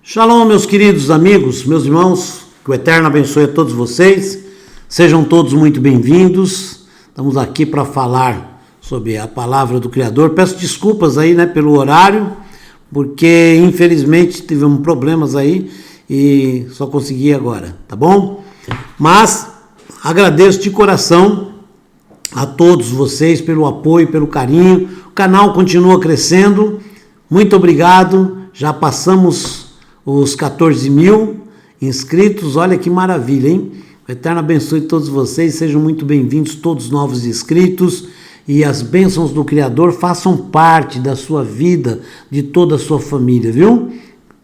Shalom, meus queridos amigos, meus irmãos, que o Eterno abençoe a todos vocês, sejam todos muito bem-vindos. Estamos aqui para falar sobre a palavra do Criador. Peço desculpas aí, pelo horário, porque infelizmente tivemos problemas aí e só consegui agora, tá bom? Mas agradeço de coração a todos vocês pelo apoio, pelo carinho. O canal continua crescendo, muito obrigado, já passamos os 14 mil inscritos, olha que maravilha, hein? O Eterno abençoe todos vocês, sejam muito bem-vindos, todos novos inscritos, e as bênçãos do Criador façam parte da sua vida, de toda a sua família, viu?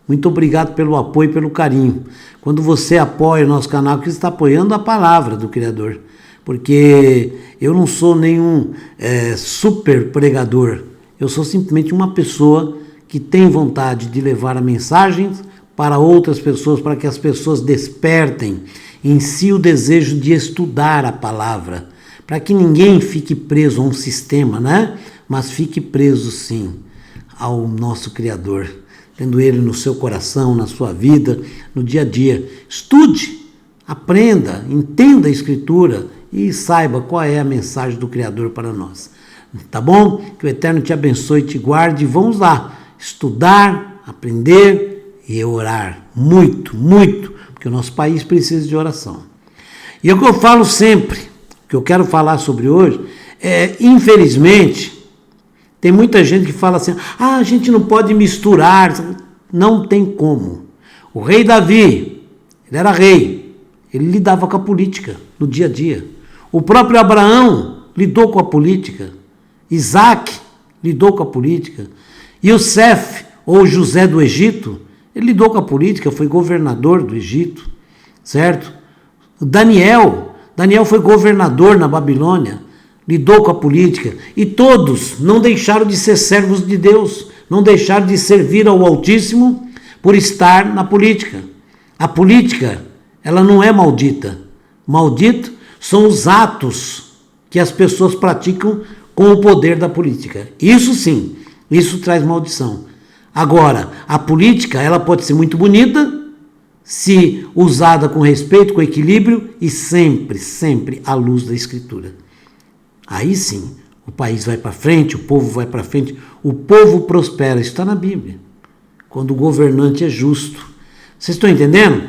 Muito obrigado pelo apoio e pelo carinho. Quando você apoia o nosso canal, que está apoiando a palavra do Criador, porque eu não sou nenhum super pregador, eu sou simplesmente uma pessoa que tem vontade de levar a mensagem para outras pessoas, para que as pessoas despertem em si o desejo de estudar a palavra, para que ninguém fique preso a um sistema, mas fique preso sim ao nosso Criador, tendo Ele no seu coração, na sua vida, no dia a dia. Estude, aprenda, entenda a Escritura e saiba qual é a mensagem do Criador para nós. Tá bom? Que o Eterno te abençoe e te guarde. Vamos lá, estudar, aprender e orar. Muito, muito, porque o nosso país precisa de oração. E é o que eu falo sempre, o que eu quero falar sobre hoje, infelizmente, tem muita gente que fala assim, a gente não pode misturar, não tem como. O rei Davi, ele era rei, ele lidava com a política no dia a dia. O próprio Abraão lidou com a política, Isaac lidou com a política, Yosef, ou José do Egito, ele lidou com a política, foi governador do Egito, certo? Daniel foi governador na Babilônia, lidou com a política, e todos não deixaram de ser servos de Deus, não deixaram de servir ao Altíssimo por estar na política. A política, ela não é maldita. Maldito são os atos que as pessoas praticam com o poder da política. Isso sim, isso traz maldição. Agora, a política, ela pode ser muito bonita, se usada com respeito, com equilíbrio e sempre, sempre à luz da Escritura. Aí sim, o país vai para frente, o povo vai para frente, o povo prospera, isso está na Bíblia, quando o governante é justo. Vocês estão entendendo?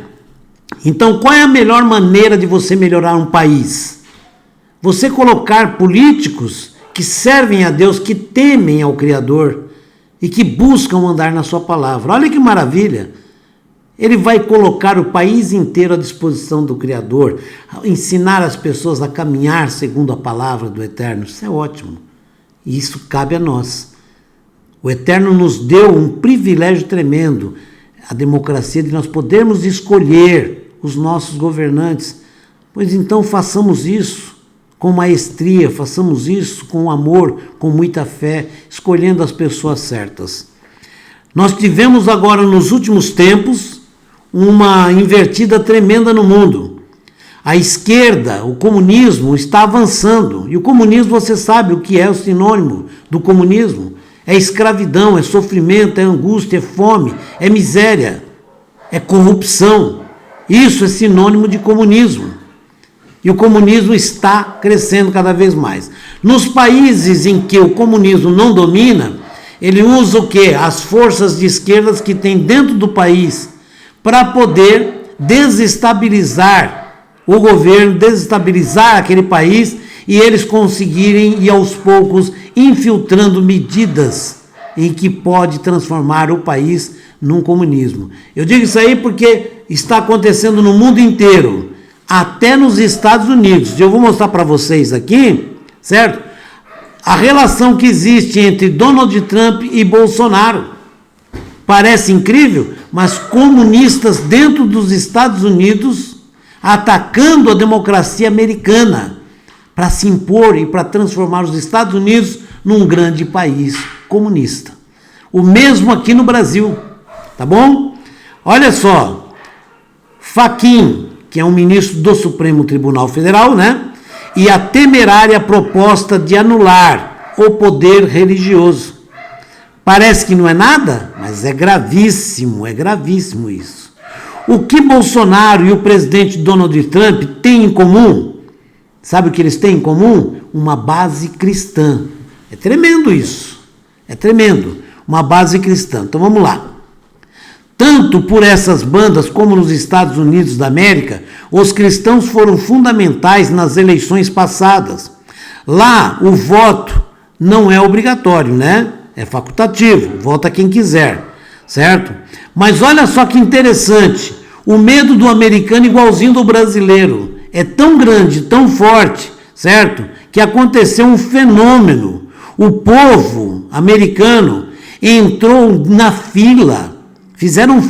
Então, qual é a melhor maneira de você melhorar um país? Você colocar políticos que servem a Deus, que temem ao Criador e que buscam andar na sua palavra. Olha que maravilha! Ele vai colocar o país inteiro à disposição do Criador, ensinar as pessoas a caminhar segundo a palavra do Eterno. Isso é ótimo. E isso cabe a nós. O Eterno nos deu um privilégio tremendo, a democracia, de nós podermos escolher os nossos governantes. Pois então façamos isso com maestria, façamos isso com amor, com muita fé, escolhendo as pessoas certas. Nós tivemos agora, nos últimos tempos, uma invertida tremenda no mundo. A esquerda, o comunismo, está avançando. E o comunismo, você sabe o que é o sinônimo do comunismo? É escravidão, é sofrimento, é angústia, é fome, é miséria, é corrupção. Isso é sinônimo de comunismo. E o comunismo está crescendo cada vez mais. Nos países em que o comunismo não domina, ele usa o quê? As forças de esquerdas que tem dentro do país para poder desestabilizar o governo, desestabilizar aquele país e eles conseguirem ir aos poucos infiltrando medidas em que pode transformar o país num comunismo. Eu digo isso aí porque está acontecendo no mundo inteiro, até nos Estados Unidos. Eu vou mostrar para vocês aqui, certo? A relação que existe entre Donald Trump e Bolsonaro. Parece incrível, mas comunistas dentro dos Estados Unidos atacando a democracia americana para se impor e para transformar os Estados Unidos num grande país comunista. O mesmo aqui no Brasil, tá bom? Olha só, Fachin, que é um ministro do Supremo Tribunal Federal, e a temerária proposta de anular o poder religioso. Parece que não é nada, mas é gravíssimo isso. O que Bolsonaro e o presidente Donald Trump têm em comum? Sabe o que eles têm em comum? Uma base cristã. É tremendo isso. É tremendo. Uma base cristã. Então vamos lá. Tanto por essas bandas como nos Estados Unidos da América, os cristãos foram fundamentais nas eleições passadas. Lá, o voto não é obrigatório, né? É facultativo, vota quem quiser, certo? Mas olha só que interessante, o medo do americano igualzinho do brasileiro é tão grande, tão forte, certo? Que aconteceu um fenômeno. O povo americano entrou na fila, fizeram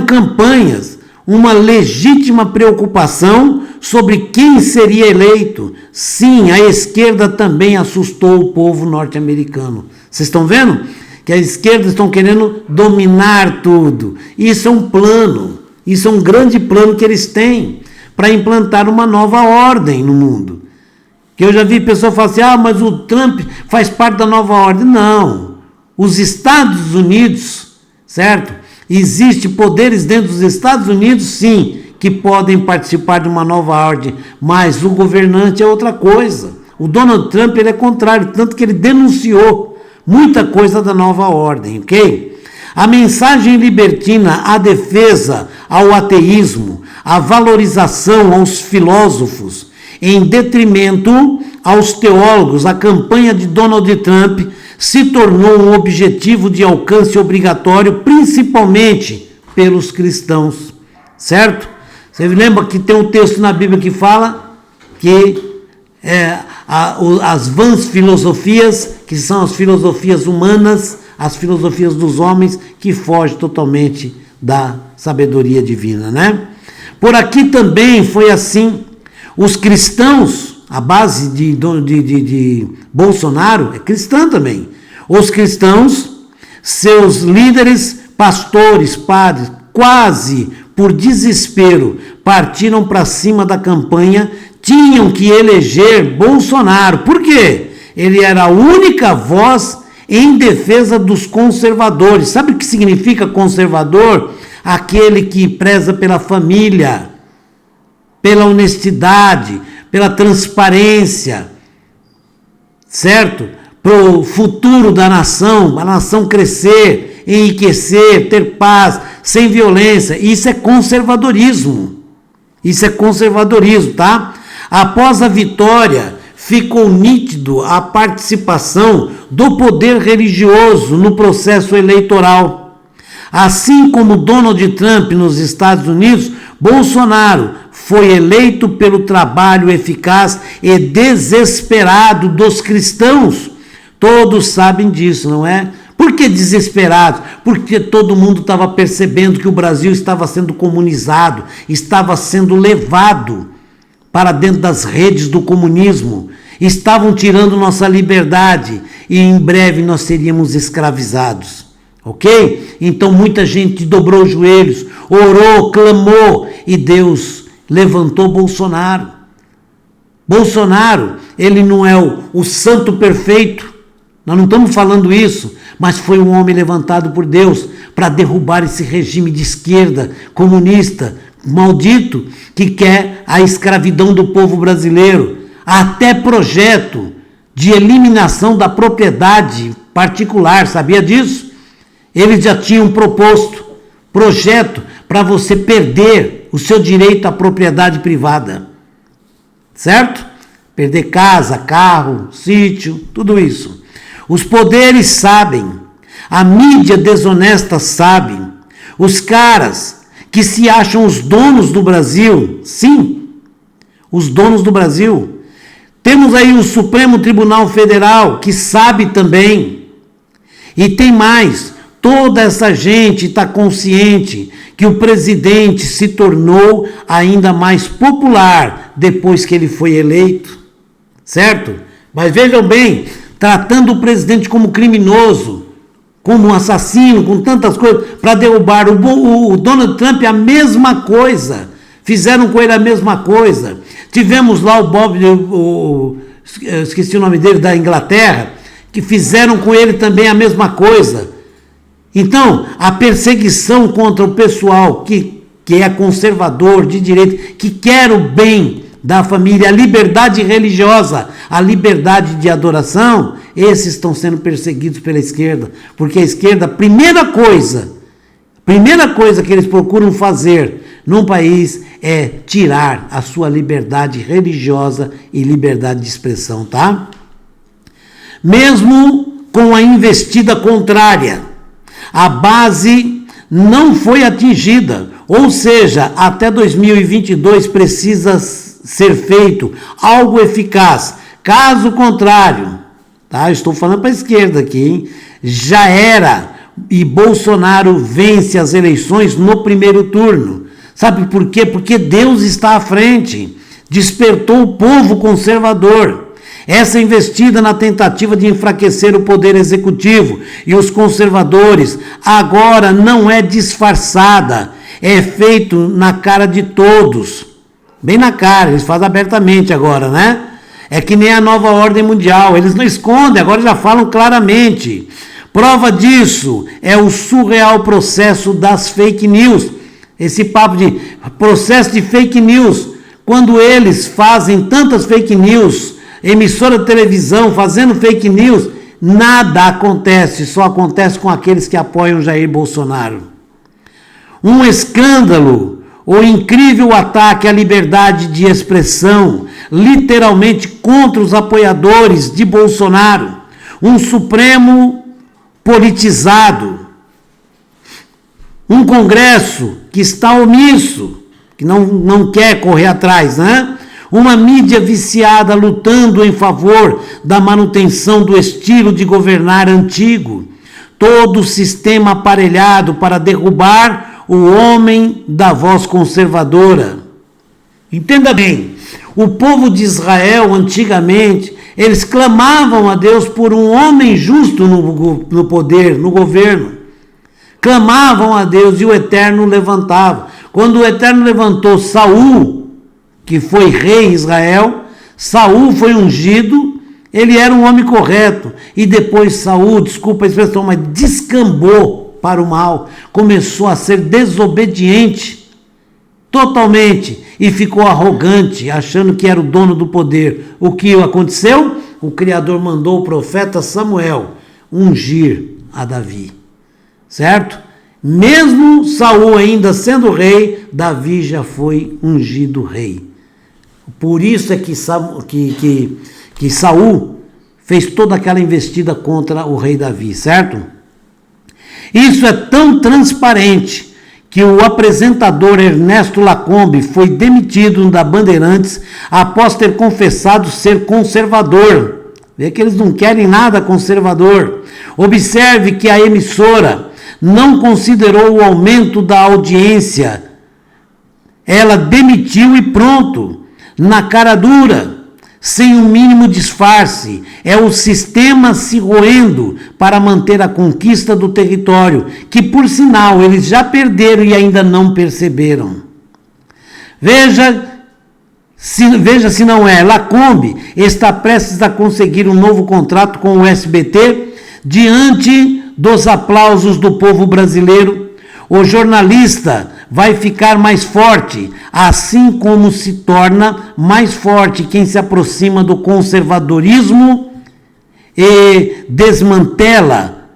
campanhas, uma legítima preocupação sobre quem seria eleito. Sim, a esquerda também assustou o povo norte-americano. Vocês estão vendo? Que a esquerda estão querendo dominar tudo. Isso é um plano, isso é um grande plano que eles têm para implantar uma nova ordem no mundo. Que eu já vi pessoas falar assim, mas o Trump faz parte da nova ordem. Não, os Estados Unidos, certo? Existem poderes dentro dos Estados Unidos, sim, que podem participar de uma nova ordem, mas o governante é outra coisa. O Donald Trump ele é contrário, tanto que ele denunciou muita coisa da nova ordem, ok? A mensagem libertina, a defesa ao ateísmo, a valorização aos filósofos, em detrimento aos teólogos, a campanha de Donald Trump se tornou um objetivo de alcance obrigatório, principalmente pelos cristãos, certo? Você lembra que tem um texto na Bíblia que fala que as vãs filosofias, que são as filosofias humanas, as filosofias dos homens, que fogem totalmente da sabedoria divina, né? Por aqui também foi assim. Os cristãos, a base de Bolsonaro é cristã também. Os cristãos, seus líderes, pastores, padres, quase por desespero, partiram para cima da campanha, tinham que eleger Bolsonaro. Por quê? Ele era a única voz em defesa dos conservadores. Sabe o que significa conservador? Aquele que preza pela família, pela honestidade, pela transparência, certo? Para o futuro da nação, a nação crescer, enriquecer, ter paz, sem violência. Isso é conservadorismo. Isso é conservadorismo, tá? Após a vitória, ficou nítido a participação do poder religioso no processo eleitoral. Assim como Donald Trump nos Estados Unidos, Bolsonaro foi eleito pelo trabalho eficaz e desesperado dos cristãos. Todos sabem disso, não é? Por que desesperados? Porque todo mundo estava percebendo que o Brasil estava sendo comunizado, estava sendo levado para dentro das redes do comunismo, estavam tirando nossa liberdade e em breve nós seríamos escravizados. Ok? Então muita gente dobrou os joelhos, orou, clamou e Deus levantou Bolsonaro. Bolsonaro, ele não é o santo perfeito, nós não estamos falando isso, mas foi um homem levantado por Deus para derrubar esse regime de esquerda, comunista, maldito, que quer a escravidão do povo brasileiro. Até projeto de eliminação da propriedade particular, sabia disso? Eles já tinham proposto projeto para você perder o seu direito à propriedade privada, certo? Perder casa, carro, sítio, tudo isso. Os poderes sabem, a mídia desonesta sabe, os caras que se acham os donos do Brasil, sim, os donos do Brasil. Temos aí o Supremo Tribunal Federal, que sabe também. E tem mais, toda essa gente está consciente que o presidente se tornou ainda mais popular depois que ele foi eleito, certo? Mas vejam bem, tratando o presidente como criminoso, como um assassino, com tantas coisas, para derrubar o Donald Trump, a mesma coisa. Fizeram com ele a mesma coisa. Tivemos lá o Bob, esqueci o nome dele, da Inglaterra, que fizeram com ele também a mesma coisa. Então, a perseguição contra o pessoal que é conservador, de direita, que quer o bem da família, a liberdade religiosa, a liberdade de adoração, esses estão sendo perseguidos pela esquerda, porque a esquerda, a primeira coisa que eles procuram fazer num país é tirar a sua liberdade religiosa e liberdade de expressão, tá? Mesmo com a investida contrária, a base não foi atingida, ou seja, até 2022 precisa ser feito algo eficaz. Caso contrário, tá? Estou falando para a esquerda aqui, hein? Já era, e Bolsonaro vence as eleições no primeiro turno. Sabe por quê? Porque Deus está à frente, despertou o povo conservador. Essa investida na tentativa de enfraquecer o poder executivo e os conservadores agora não é disfarçada, é feito na cara de todos. Bem na cara, eles fazem abertamente agora, né? É que nem a nova ordem mundial, eles não escondem, agora já falam claramente. Prova disso é o surreal processo das fake news. Esse papo de processo de fake news, quando eles fazem tantas fake news, emissora de televisão fazendo fake news, nada acontece, só acontece com aqueles que apoiam Jair Bolsonaro. Um escândalo, o incrível ataque à liberdade de expressão, literalmente contra os apoiadores de Bolsonaro, um Supremo politizado, um Congresso que está omisso, que não quer correr atrás, né? Uma mídia viciada lutando em favor da manutenção do estilo de governar antigo, todo o sistema aparelhado para derrubar o homem da voz conservadora. Entenda bem, o povo de Israel antigamente, eles clamavam a Deus por um homem justo no poder, no governo. Clamavam a Deus e o Eterno levantava. Quando o Eterno levantou Saul, que foi rei em Israel, Saul foi ungido, ele era um homem correto, e depois Saul, desculpa a expressão, mas descambou para o mal, começou a ser desobediente, totalmente, e ficou arrogante, achando que era o dono do poder. O que aconteceu? O Criador mandou o profeta Samuel ungir a Davi, certo? Mesmo Saul ainda sendo rei, Davi já foi ungido rei. Por isso é que Saul fez toda aquela investida contra o rei Davi, certo? Isso é tão transparente que o apresentador Ernesto Lacombe foi demitido da Bandeirantes após ter confessado ser conservador. Vê que eles não querem nada conservador. Observe que a emissora não considerou o aumento da audiência. Ela demitiu e pronto. Na cara dura, sem o mínimo disfarce, é o sistema se roendo para manter a conquista do território, que por sinal eles já perderam e ainda não perceberam. Veja se não é, Lacombe está prestes a conseguir um novo contrato com o SBT diante dos aplausos do povo brasileiro. O jornalista vai ficar mais forte, assim como se torna mais forte quem se aproxima do conservadorismo e desmantela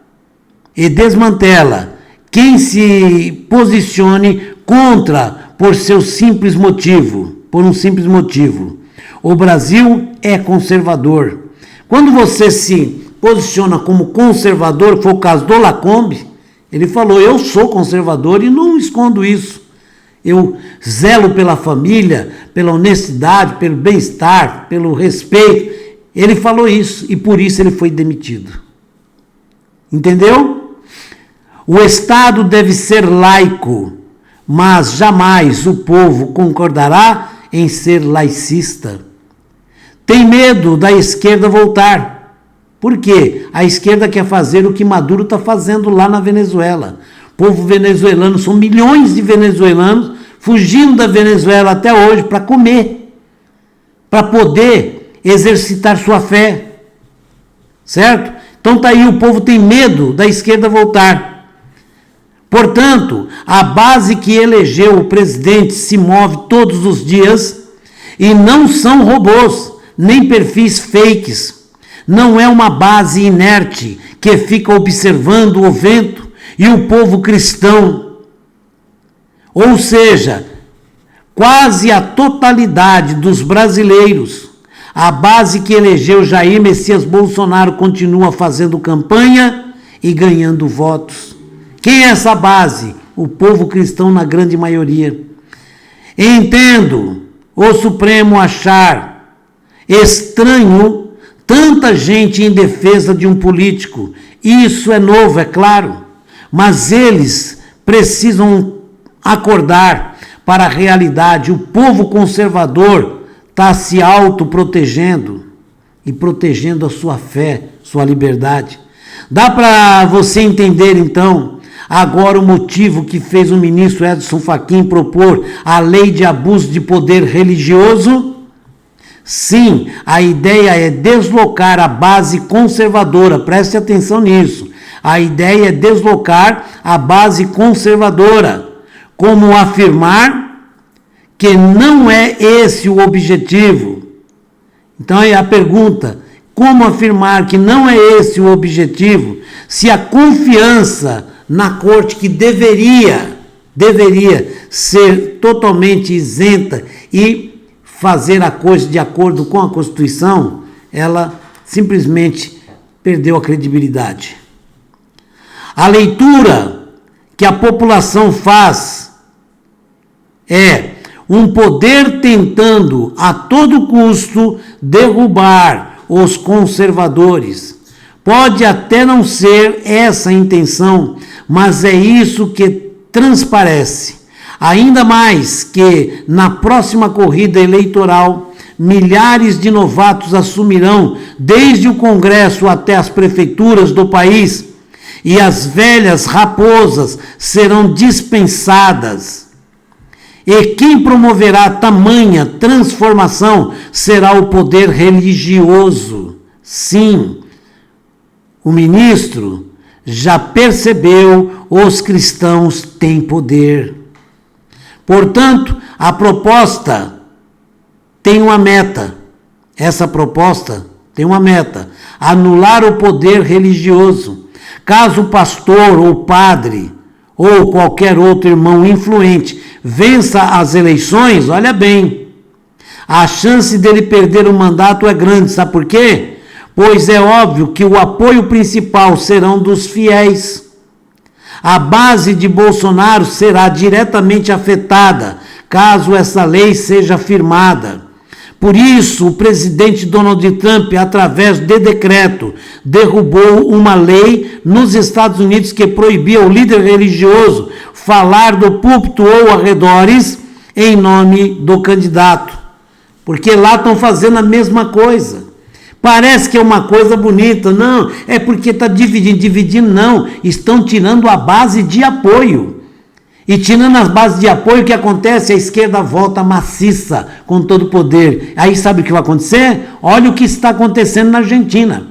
quem se posicione contra por um simples motivo. O Brasil é conservador. Quando você se posiciona como conservador, foi o caso do Lacombe, ele falou, eu sou conservador e não escondo isso. Eu zelo pela família, pela honestidade, pelo bem-estar, pelo respeito. Ele falou isso e por isso ele foi demitido. Entendeu? O Estado deve ser laico, mas jamais o povo concordará em ser laicista. Tem medo da esquerda voltar. Por quê? A esquerda quer fazer o que Maduro está fazendo lá na Venezuela. O povo venezuelano, são milhões de venezuelanos fugindo da Venezuela até hoje para comer, para poder exercitar sua fé, certo? Então está aí, o povo tem medo da esquerda voltar. Portanto, a base que elegeu o presidente se move todos os dias e não são robôs, nem perfis fakes. Não é uma base inerte que fica observando o vento e o povo cristão. Ou seja, quase a totalidade dos brasileiros, a base que elegeu Jair Messias Bolsonaro continua fazendo campanha e ganhando votos. Quem é essa base? O povo cristão na grande maioria. Entendo o Supremo achar estranho tanta gente em defesa de um político. Isso é novo, é claro, mas eles precisam acordar para a realidade. O povo conservador está se autoprotegendo e protegendo a sua fé, sua liberdade. Dá para você entender, então, agora o motivo que fez o ministro Edson Fachin propor a lei de abuso de poder religioso? Sim, a ideia é deslocar a base conservadora, preste atenção nisso. A ideia é deslocar a base conservadora. Como afirmar que não é esse o objetivo? Então aí a pergunta, como afirmar que não é esse o objetivo, se a confiança na corte, que deveria ser totalmente isenta e fazer a coisa de acordo com a Constituição, ela simplesmente perdeu a credibilidade. A leitura que a população faz é um poder tentando a todo custo derrubar os conservadores. Pode até não ser essa a intenção, mas é isso que transparece. Ainda mais que na próxima corrida eleitoral, milhares de novatos assumirão, desde o Congresso até as prefeituras do país, e as velhas raposas serão dispensadas. E quem promoverá tamanha transformação será o poder religioso. Sim, o ministro já percebeu, os cristãos têm poder. Portanto, a proposta tem uma meta. Essa proposta tem uma meta: anular o poder religioso. Caso o pastor ou padre ou qualquer outro irmão influente vença as eleições, olha bem, a chance dele perder o mandato é grande. Sabe por quê? Pois é óbvio que o apoio principal serão dos fiéis. A base de Bolsonaro será diretamente afetada caso essa lei seja firmada. Por isso, o presidente Donald Trump, através de decreto, derrubou uma lei nos Estados Unidos que proibia o líder religioso falar do púlpito ou arredores em nome do candidato. Porque lá estão fazendo a mesma coisa. Parece que é uma coisa bonita. Não, é porque está dividindo não. Estão tirando a base de apoio. E tirando as bases de apoio, o que acontece? A esquerda volta maciça, com todo o poder. Aí sabe o que vai acontecer? Olha o que está acontecendo na Argentina.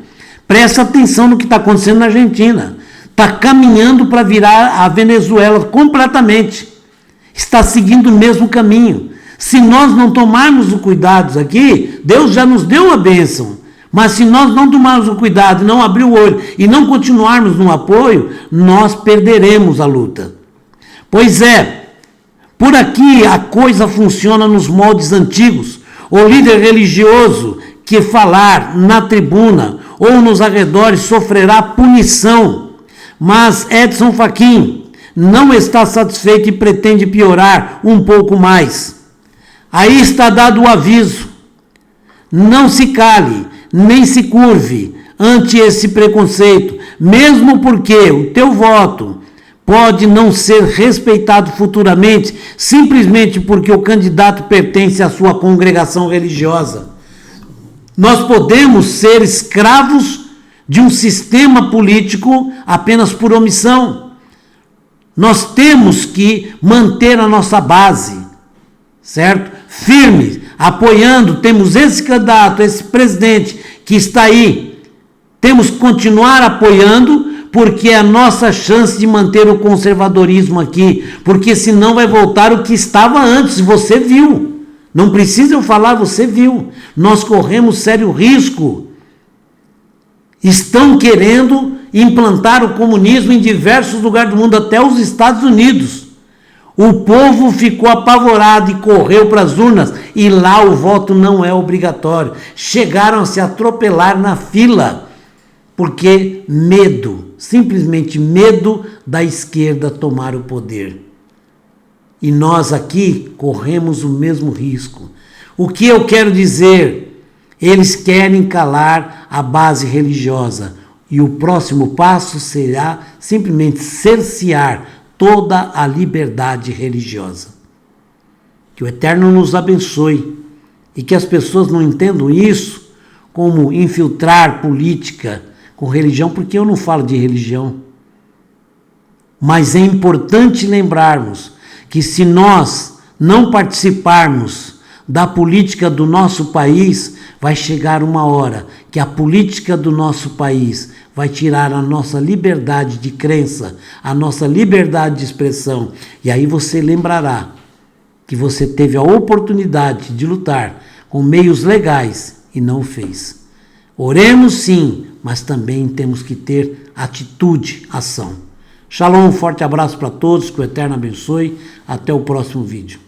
Presta atenção no que está acontecendo na Argentina. Está caminhando para virar a Venezuela completamente. Está seguindo o mesmo caminho. Se nós não tomarmos o cuidado aqui, Deus já nos deu a bênção. Mas se nós não tomarmos o cuidado, não abrir o olho e não continuarmos no apoio, nós perderemos a luta. Pois é, por aqui a coisa funciona nos moldes antigos. O líder religioso que falar na tribuna ou nos arredores sofrerá punição. Mas Edson Fachin não está satisfeito e pretende piorar um pouco mais. Aí está dado o aviso. Não se cale, nem se curve ante esse preconceito, mesmo porque o teu voto pode não ser respeitado futuramente, simplesmente porque o candidato pertence à sua congregação religiosa. Nós podemos ser escravos de um sistema político apenas por omissão. Nós temos que manter a nossa base, certo? Firme, apoiando, temos esse candidato, esse presidente que está aí Temos que continuar apoiando, porque é a nossa chance de manter o conservadorismo aqui, porque senão vai voltar o que estava antes, você viu. Não precisa eu falar, você viu. Nós corremos sério risco. Estão querendo implantar o comunismo em diversos lugares do mundo, até os Estados Unidos. O povo ficou apavorado e correu para as urnas, e lá o voto não é obrigatório. Chegaram a se atropelar na fila, porque medo, simplesmente medo da esquerda tomar o poder. E nós aqui corremos o mesmo risco. O que eu quero dizer? Eles querem calar a base religiosa. E o próximo passo será simplesmente cercear toda a liberdade religiosa. Que o Eterno nos abençoe e que as pessoas não entendam isso como infiltrar política com religião, porque eu não falo de religião. Mas é importante lembrarmos que se nós não participarmos da política do nosso país, vai chegar uma hora que a política do nosso país vai tirar a nossa liberdade de crença, a nossa liberdade de expressão. E aí você lembrará que você teve a oportunidade de lutar com meios legais e não o fez. Oremos sim, mas também temos que ter atitude, ação. Shalom, um forte abraço para todos, que o Eterno abençoe. Até o próximo vídeo.